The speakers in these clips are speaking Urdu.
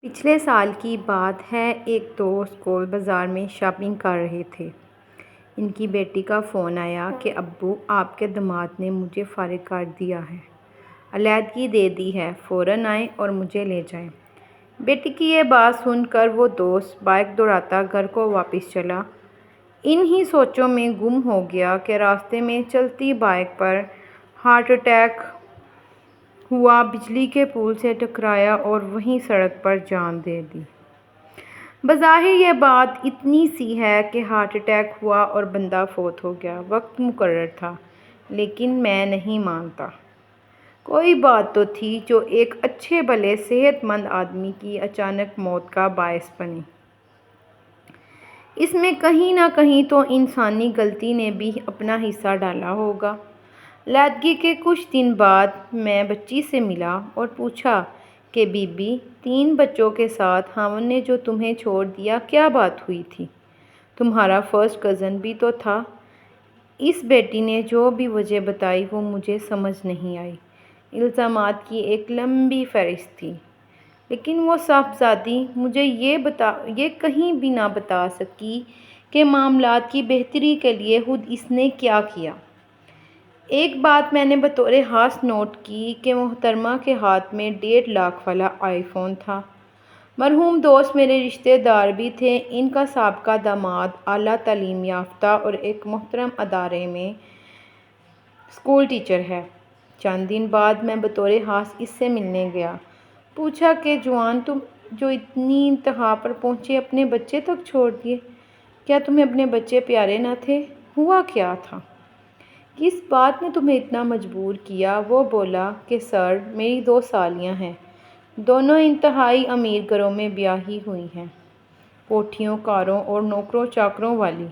پچھلے سال کی بات ہے، ایک دوست گول بازار میں شاپنگ کر رہے تھے۔ ان کی بیٹی کا فون آیا کہ ابو، آپ کے داماد نے مجھے فارغ کر دیا ہے، علیحدگی دے دی ہے، فوراً آئیں اور مجھے لے جائیں۔ بیٹی کی یہ بات سن کر وہ دوست بائیک دوڑاتا گھر کو واپس چلا۔ انہی سوچوں میں گم ہو گیا کہ راستے میں چلتی بائیک پر ہارٹ اٹیک ہوا، بجلی کے پول سے ٹکرایا اور وہیں سڑک پر جان دے دی۔ بظاہر یہ بات اتنی سی ہے کہ ہارٹ اٹیک ہوا اور بندہ فوت ہو گیا، وقت مقرر تھا، لیکن میں نہیں مانتا۔ کوئی بات تو تھی جو ایک اچھے بھلے صحت مند آدمی کی اچانک موت کا باعث بنی۔ اس میں کہیں نہ کہیں تو انسانی غلطی نے بھی اپنا حصہ ڈالا ہوگا۔ علیحدگی کے کچھ دن بعد میں بچی سے ملا اور پوچھا کہ بی بی، 3 بچوں کے ساتھ خاوند نے جو تمہیں چھوڑ دیا، کیا بات ہوئی تھی؟ تمہارا فرسٹ کزن بھی تو تھا۔ اس بیٹی نے جو بھی وجہ بتائی وہ مجھے سمجھ نہیں آئی۔ الزامات کی ایک لمبی فہرست تھی، لیکن وہ صاحبزادی مجھے یہ کہیں بھی نہ بتا سکی کہ معاملات کی بہتری کے لیے خود اس نے کیا کیا۔ ایک بات میں نے بطور خاص نوٹ کی کہ محترمہ کے ہاتھ میں 1.5 لاکھ والا آئی فون تھا۔ مرحوم دوست میرے رشتہ دار بھی تھے۔ ان کا سابقہ داماد اعلیٰ تعلیم یافتہ اور ایک محترم ادارے میں اسکول ٹیچر ہے۔ چند دن بعد میں بطور خاص اس سے ملنے گیا۔ پوچھا کہ جوان، تم جو اتنی انتہا پر پہنچے، اپنے بچے تک چھوڑ دیے، کیا تمہیں اپنے بچے پیارے نہ تھے؟ ہوا کیا تھا؟ کس بات نے تمہیں اتنا مجبور کیا؟ وہ بولا کہ سر، میری 2 سالیاں ہیں، دونوں انتہائی امیر گھروں میں بیاہی ہوئی ہیں، کوٹھیوں، کاروں اور نوکروں چاکروں والی۔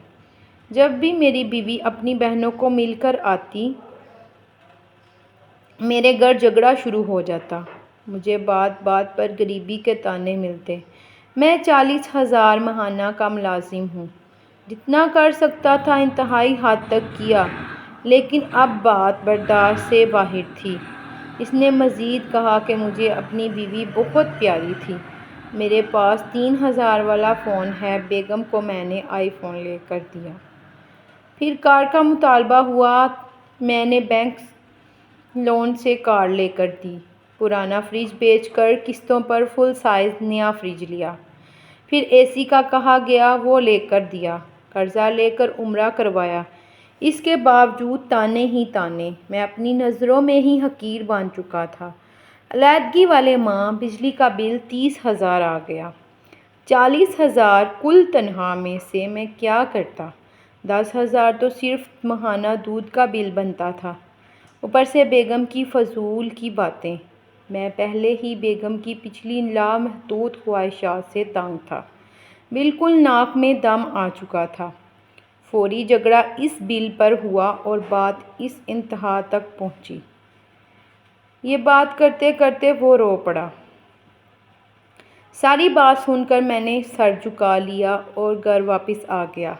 جب بھی میری بیوی اپنی بہنوں کو مل کر آتی، میرے گھر جھگڑا شروع ہو جاتا، مجھے بات بات پر غریبی کے طعنے ملتے۔ میں 40,000 ماہانہ کا ملازم ہوں، جتنا کر سکتا تھا انتہائی حد تک کیا، لیکن اب بات برداشت سے باہر تھی۔ اس نے مزید کہا کہ مجھے اپنی بیوی بہت پیاری تھی۔ میرے پاس 3,000 والا فون ہے، بیگم کو میں نے آئی فون لے کر دیا۔ پھر کار کا مطالبہ ہوا، میں نے بینک لون سے کار لے کر دی۔ پرانا فریج بیچ کر قسطوں پر فل سائز نیا فریج لیا۔ پھر اے سی کا کہا گیا، وہ لے کر دیا۔ قرضہ لے کر عمرہ کروایا۔ اس کے باوجود طعنے ہی طعنے، میں اپنی نظروں میں ہی حقیر بن چکا تھا۔ علیحدگی والے ماہ بجلی کا بل 30,000 آ گیا۔ 40,000 کل تنخواہ میں سے میں کیا کرتا؟ 10,000 تو صرف ماہانہ دودھ کا بل بنتا تھا، اوپر سے بیگم کی فضول کی باتیں۔ میں پہلے ہی بیگم کی پچھلی لامحدود خواہشات سے تنگ تھا، بالکل ناک میں دم آ چکا تھا۔ فوری جھگڑا اس بل پر ہوا اور بات اس انتہا تک پہنچی۔ یہ بات کرتے کرتے وہ رو پڑا۔ ساری بات سن کر میں نے سر جھکا لیا اور گھر واپس آ گیا۔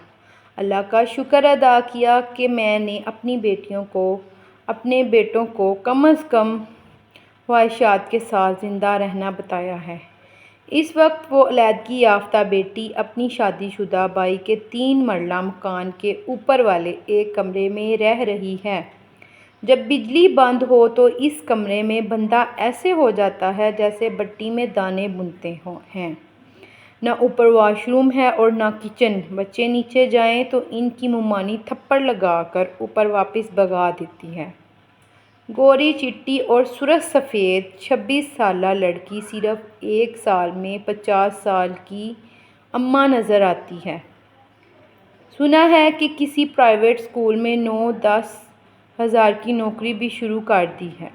اللہ کا شکر ادا کیا کہ میں نے اپنی بیٹیوں کو، اپنے بیٹوں کو کم از کم خواہشات کے ساتھ زندہ رہنا بتایا ہے۔ اس وقت وہ علیحدگی یافتہ بیٹی اپنی شادی شدہ بھائی کے 3 مرلہ مکان کے اوپر والے ایک کمرے میں رہ رہی ہے۔ جب بجلی بند ہو تو اس کمرے میں بندہ ایسے ہو جاتا ہے جیسے بٹی میں دانے بنتے ہیں۔ نہ اوپر واش روم ہے اور نہ کچن۔ بچے نیچے جائیں تو ان کی ممانی تھپڑ لگا کر اوپر واپس بھگا دیتی ہے۔ گوری چٹی اور سرخ سفید 26 سالہ لڑکی صرف 1 سال میں 50 سال کی اماں نظر آتی ہے۔ سنا ہے کہ کسی پرائیویٹ اسکول میں 9-10 ہزار کی نوکری بھی شروع کر دی ہے۔